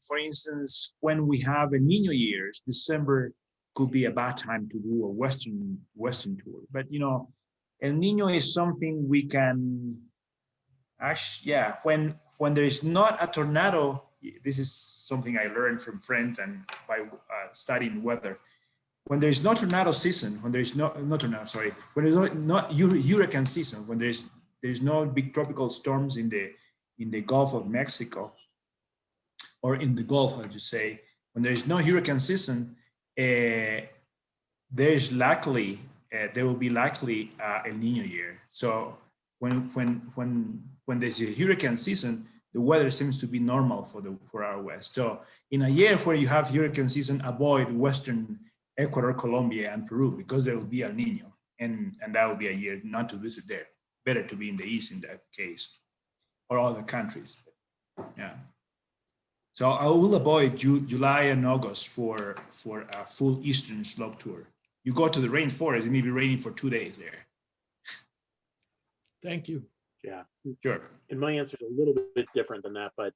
S2: for instance, when we have a Nino years, December could be a bad time to do a western tour. But El Nino is something we can actually, yeah. When there is not a tornado, this is something I learned from friends and by studying weather. When there is no tornado season, when there is when there's not hurricane season, when there's no big tropical storms in the Gulf of Mexico, or in the Gulf, I should say, when there is no hurricane season, there will be likely El Nino year. So when there's a hurricane season, the weather seems to be normal for our west. So in a year where you have hurricane season, avoid western Ecuador, Colombia, and Peru, because there will be El Nino, and that will be a year not to visit there. Better to be in the east in that case, or other countries. Yeah. So I will avoid July and August for a full eastern slope tour. You go to the rainforest, it may be raining for 2 days there.
S7: Thank you.
S1: Yeah,
S2: sure.
S1: And my answer is a little bit different than that, but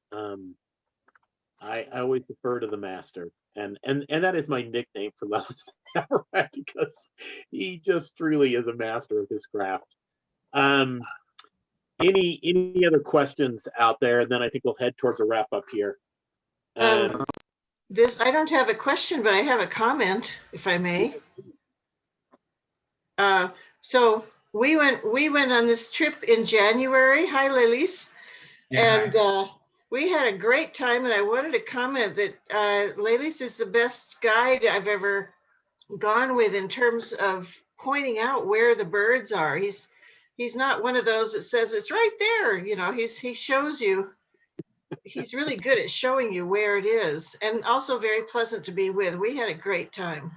S1: I always defer to the master, and that is my nickname for Lelis Navarrete, because he just truly is a master of his craft. Any other questions out there? And then I think we'll head towards a wrap up here.
S8: I don't have a question, but I have a comment, if I may. So we went on this trip in January. Hi, Lelis. Yeah. And we had a great time, and I wanted to comment that Lelis is the best guide I've ever gone with in terms of pointing out where the birds are. He's not one of those that says it's right there. He shows you. He's really good at showing you where it is, and also very pleasant to be with. We had a great time.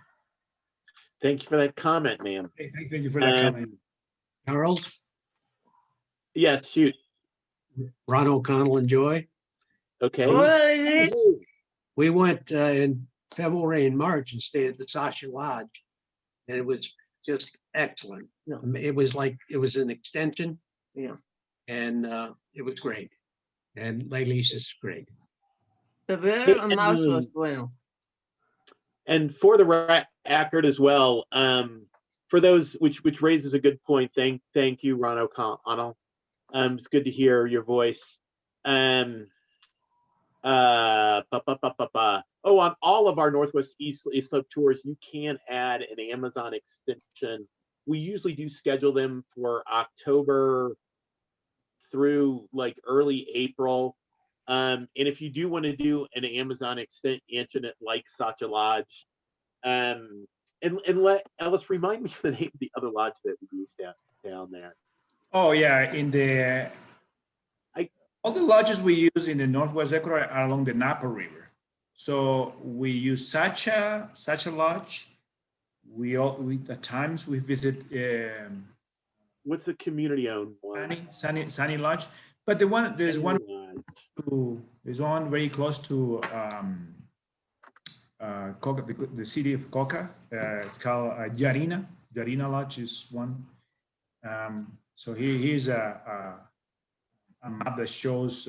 S1: Thank you for that comment, ma'am.
S2: Hey, thank you for that comment.
S9: Charles?
S1: Yes, shoot.
S9: Ron O'Connell and Joy.
S1: Okay.
S9: We went in February and March and stayed at the Sasha Lodge, and it was just excellent. It was like it was an extension, and it was great. And Lelis is great.
S1: And for the record as well, for those which raises a good point. Thank you, Ron O'Connell. It's good to hear your voice. On all of our Northwest East Slope tours, you can add an Amazon extension. We usually do schedule them for October through like early April. And if you do want to do an Amazon extension at like Sacha Lodge, and let Ellis remind me of the name of the other lodge that we used down there.
S2: Oh yeah, all the lodges we use in the Northwest Ecuador are along the Napo River. So we use Sacha Lodge. We at times we visit.
S1: What's the community-owned one?
S2: Sunny Lodge. But there's one very close to Coca, the city of Coca. It's called Yarina. Yarina Lodge is one. So here's a map that shows,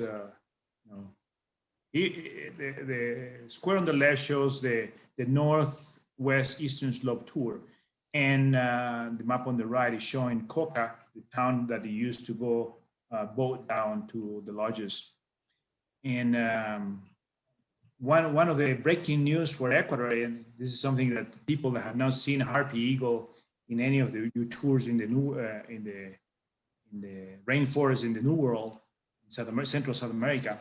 S2: the square on the left shows the northwest eastern slope tour, and the map on the right is showing Coca, the town that they used to go boat down to the lodges. And one of the breaking news for Ecuador, and this is something that people that have not seen harpy eagle in any of the tours in the rainforest in the New World, in Central South America,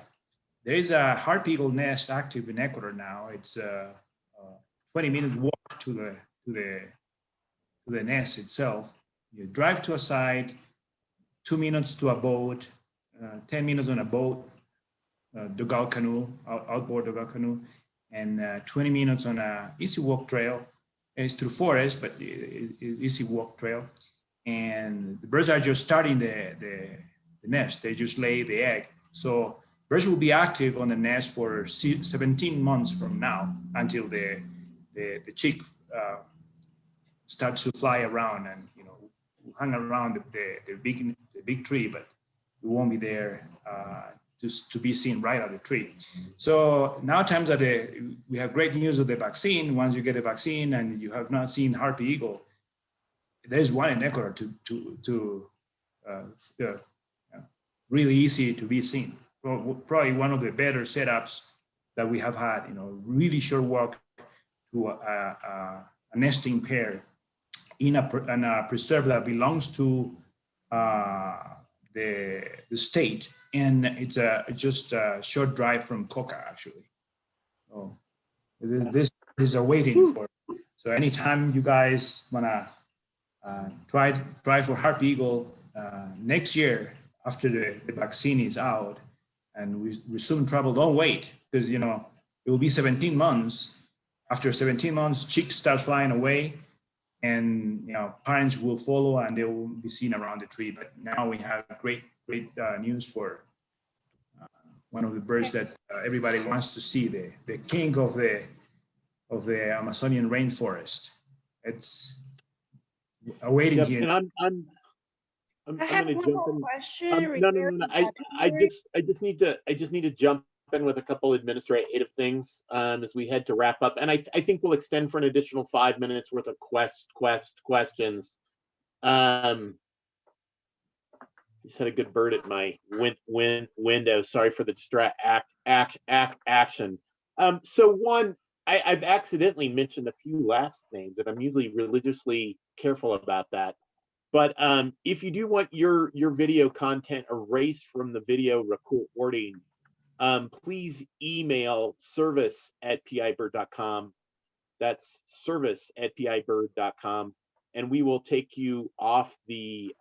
S2: there is a harpy eagle nest active in Ecuador now. It's a 20-minute walk to the nest itself. You drive to a site, 2 minutes to a boat, 10 minutes on a boat, dugout canoe, outboard dugout canoe, and 20 minutes on a easy walk trail. It's through forest, but easy walk trail. and the birds are just starting the nest. They just lay the egg. So birds will be active on the nest for 17 months from now until the chick starts to fly around and hang around the big tree, but it won't be there to be seen right at the tree. So now times that we have great news of the vaccine. Once you get a vaccine and you have not seen harpy eagle, there's one in Ecuador really easy to be seen. Probably one of the better setups that we have had. Really short walk to a nesting pair in a preserve that belongs to the state, and it's just a short drive from Coca, actually. So this is a waiting for. So anytime you guys wanna try for harpy eagle next year after the vaccine is out, and we resume travel, don't wait, because it will be 17 months. After 17 months, chicks start flying away, and parents will follow and they will be seen around the tree. But now we have great news for one of the birds that everybody wants to see, the king of the Amazonian rainforest. It's awaiting here.
S1: And I'm
S6: I have
S1: going to
S6: one
S1: jump
S6: more
S1: in.
S6: question.
S1: No.
S6: regarding
S1: I
S6: February.
S1: just need to jump in with a couple administrative things as we head to wrap up, and I think we'll extend for an additional 5 minutes worth of questions. Just had a good bird at my window. Sorry for the action. So one, I've accidentally mentioned a few last names, and I'm usually religiously careful about that. But if you do want your video content erased from the video recording, please email service@pibird.com. That's service@pibird.com, and we will take you off the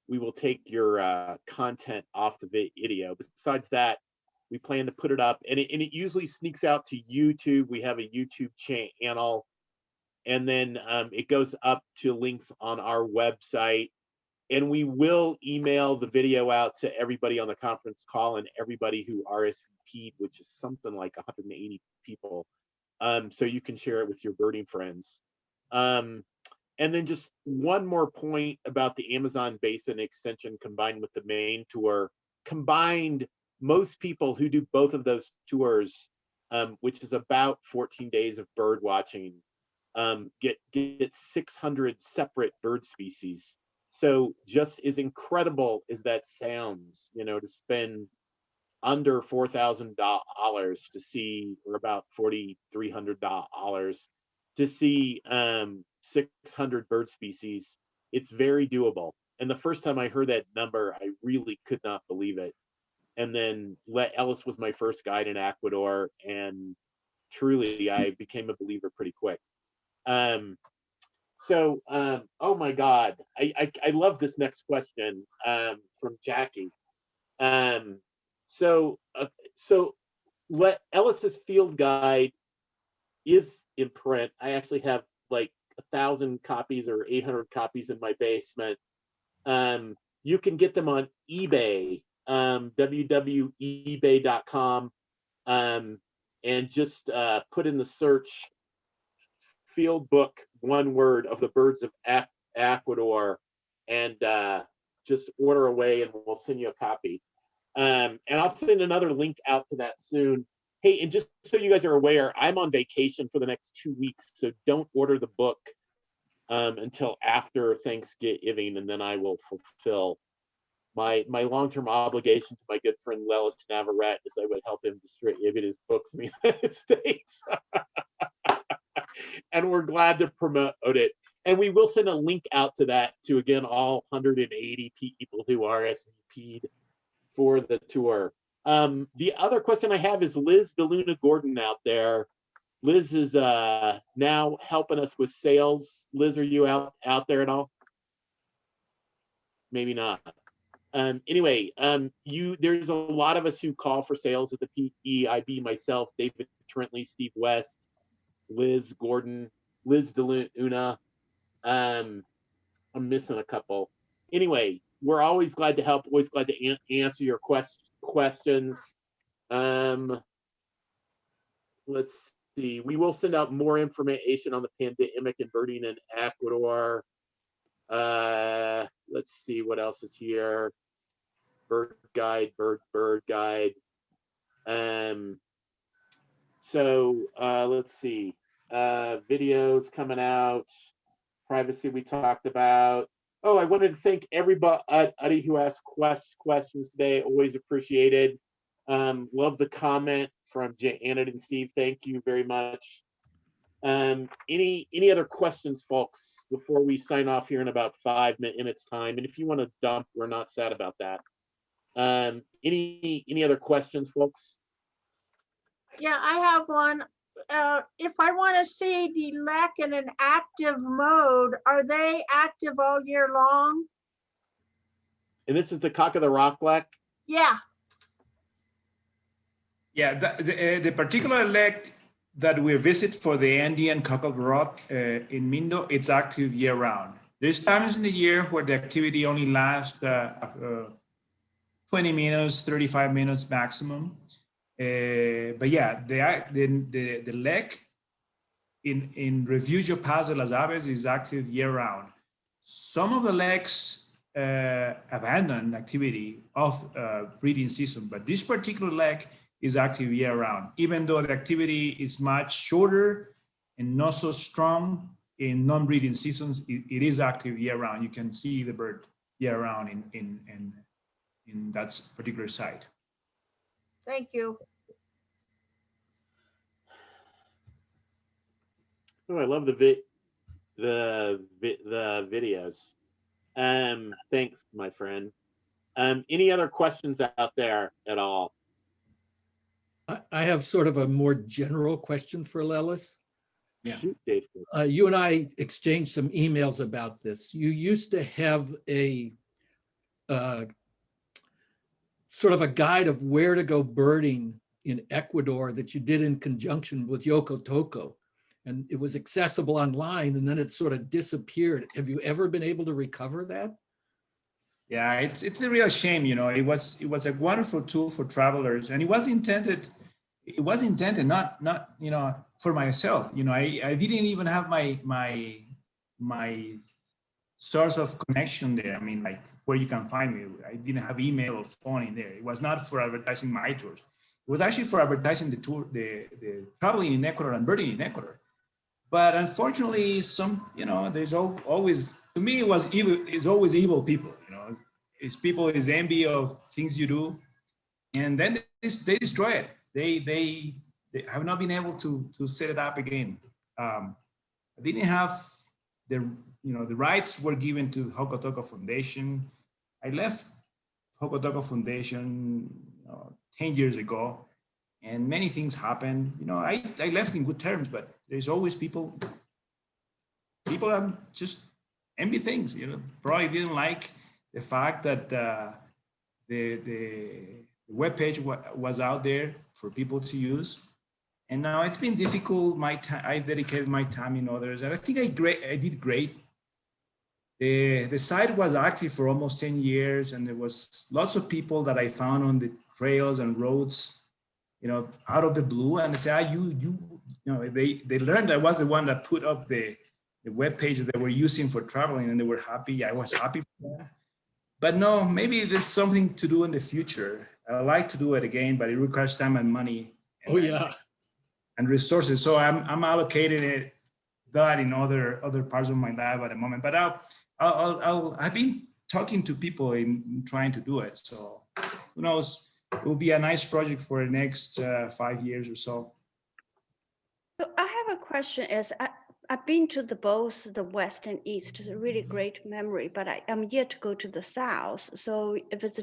S1: we will take your content off the video. Besides that, we plan to put it up, and it usually sneaks out to YouTube. We have a YouTube channel, and then it goes up to links on our website, and we will email the video out to everybody on the conference call and everybody who RSVP'd, which is something like 180 people. So you can share it with your birding friends. And then just one more point about the Amazon Basin extension combined with the main tour. Combined, most people who do both of those tours, which is about 14 days of bird watching, get 600 separate bird species. So just as incredible as that sounds, to spend under $4,000 to see, or about $4,300 to see 600 bird species, it's very doable. And the first time I heard that number, I really could not believe it. And then Ellis was my first guide in Ecuador, and truly I became a believer pretty quick. Oh my God, I love this next question from Jackie. Ellis's field guide is in print. I actually have like 1,000 copies or 800 copies in my basement. You can get them on eBay, www.ebay.com, and just put in the search field book, one word, of the birds of Ecuador, and just order away, and we'll send you a copy. And I'll send another link out to that soon. Hey, and just so you guys are aware, I'm on vacation for the next 2 weeks, so don't order the book until after Thanksgiving, and then I will fulfill my long-term obligation to my good friend Lelis Navarrete, is I would help him distribute his books in the United States. And we're glad to promote it. And we will send a link out to that to, again, all 180 people who RSVP'd for the tour. The other question I have is Liz DeLuna Gordon out there. Liz is now helping us with sales. Liz, are you out there at all? Maybe not. Anyway, there's a lot of us who call for sales at the PEIB, myself, David Trentley, Steve West, Liz Gordon, Liz DeLuna. I'm missing a couple. Anyway, we're always glad to help. Always glad to answer your questions. Let's see. We will send out more information on the pandemic and birding in Ecuador. Let's see what else is here. Bird guide, bird guide. So let's see. Videos coming out. Privacy we talked about. Oh, I wanted to thank everybody who asked questions today. Always appreciated. Love the comment from Janet and Steve. Thank you very much. Any other questions, folks, before we sign off here in about 5 minutes time? And if you want to dump, we're not sad about that. Any other questions, folks?
S3: Yeah, I have one. If I want to see the lek in an active mode, are they active all year long?
S1: And this is the cock of the rock lek?
S3: Yeah.
S2: Yeah, the particular lek that we visit for the Andean cockle rock in Mindo, it's active year round. There's times in the year where the activity only lasts 20 minutes, 35 minutes maximum. But yeah, the lek in Refugio Paz de las Aves is active year round. Some of the leks abandon activity of breeding season, but this particular lek is active year round, even though the activity is much shorter and not so strong in non-breeding seasons. It is active year round. You can see the bird year round in that particular site.
S3: Thank you.
S1: Oh, I love the videos. Thanks, my friend. Any other questions out there at all?
S7: I have sort of a more general question for Lelis.
S2: Yeah.
S1: Shoot, Dave.
S7: You and I exchanged some emails about this. You used to have a sort of a guide of where to go birding in Ecuador that you did in conjunction with Yoko Toko. And it was accessible online, and then it sort of disappeared. Have you ever been able to recover that?
S2: Yeah, it's a real shame. You know, it was a wonderful tool for travelers, and it was intended not you know, for myself. You know, I didn't even have my source of connection there. I mean, like where you can find me. I didn't have email or phone in there. It was not for advertising my tours. It was actually for advertising the tour, the traveling in Ecuador and birding in Ecuador. But unfortunately, there's always, to me, it was evil. It's always evil people. You know, it's people is envy of things you do, and then they destroy it. They have not been able to set it up again. I didn't have the rights were given to Hokotoka Foundation. I left Hokotoka Foundation 10 years ago, and many things happened. You know, I left in good terms, but there's always people just envy things. You know, probably didn't like the fact that the webpage was out there for people to use. And now it's been difficult. I dedicated my time in others, and I think I did great. The site was active for almost 10 years, and there was lots of people that I found on the trails and roads, you know, out of the blue, and they say, they learned I was the one that put up the webpage that they were using for traveling, and they were happy. I was happy for that. But no, maybe there's something to do in the future. I like to do it again, but it requires time and money. And resources. So I'm allocating that in other parts of my life at the moment. But I've been talking to people in trying to do it. So who knows? It will be a nice project for the next 5 years or so.
S6: So I have a question. I've been to both the West and East. It's a really great memory, but I'm yet to go to the South. So if it's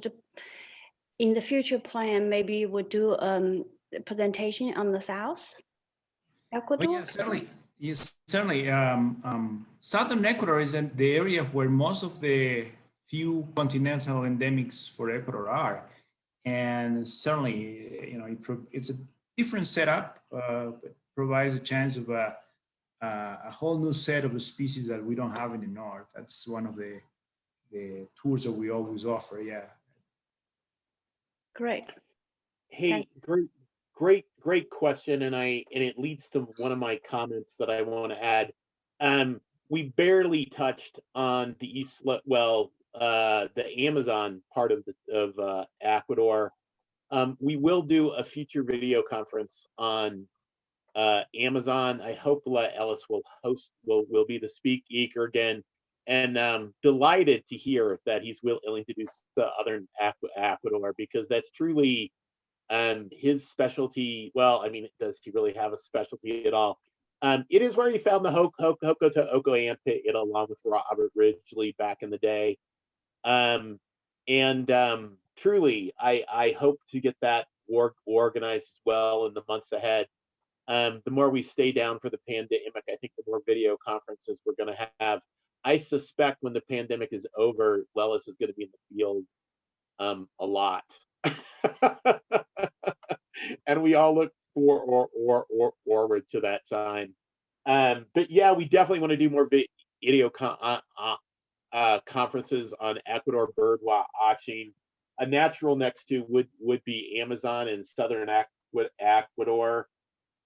S6: in the future plan, maybe you would do a presentation on the South, Ecuador?
S2: Well, yeah, certainly. Yes, certainly. Southern Ecuador is the area where most of the few continental endemics for Ecuador are. And certainly, you know, it's a different setup, but provides a chance of a whole new set of the species that we don't have in the north. That's one of the tours that we always offer. Yeah.
S6: Great.
S1: Hey,
S6: Thanks.
S1: great question, and it leads to one of my comments that I want to add. We barely touched on the the Amazon part of Ecuador. We will do a future video conference on Amazon. I hope Ellis will be the speaker again, and delighted to hear that he's willing to do southern Ecuador, because that's truly his specialty. Well, I mean, does he really have a specialty at all? It is where he found the Hoco ant pit, along with Robert Ridgely back in the day. Truly, I hope to get that organized as well in the months ahead. The more we stay down for the pandemic, I think the more video conferences we're going to have. I suspect when the pandemic is over, Lelis is going to be in the field a lot. And we all look forward to that time. But yeah, we definitely want to do more video conferences on Ecuador bird watching. A natural next to would be Amazon and southern Ecuador.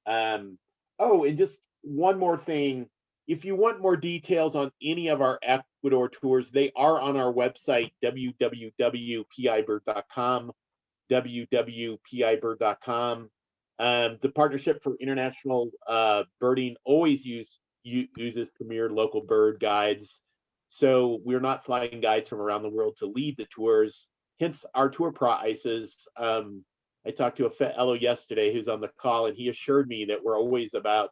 S1: Oh, and just one more thing. If you want more details on any of our Ecuador tours, they are on our website, www.pibird.com, www.pibird.com. The Partnership for International Birding always uses premier local bird guides. So we're not flying guides from around the world to lead the tours, hence our tour prices. I talked to a fellow yesterday who's on the call, and he assured me that we're always about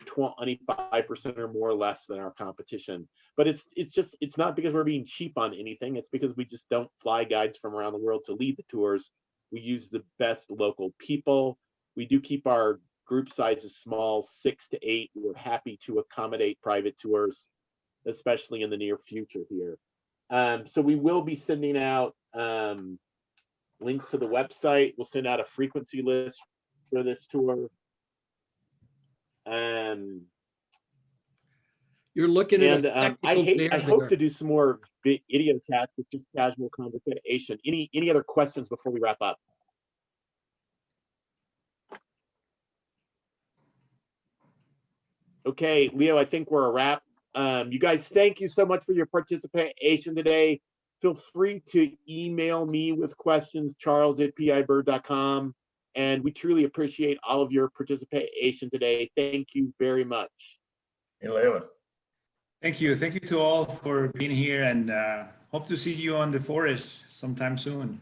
S1: 25% or more less than our competition. But it's not because we're being cheap on anything. It's because we just don't fly guides from around the world to lead the tours. We use the best local people. We do keep our group sizes small, 6 to 8. We're happy to accommodate private tours, especially in the near future here. So we will be sending out links to the website. We'll send out a frequency list for this tour.
S7: You're looking at
S1: I hope to do some more video chats with just casual conversation. Any other questions before we wrap up? Okay, Leo, I think we're a wrap. You guys, thank you so much for your participation today. Feel free to email me with questions, charles@pibird.com. And we truly appreciate all of your participation today. Thank you very much.
S10: Hey, Leila.
S2: Thank you. Thank you to all for being here, and hope to see you on the forest sometime soon.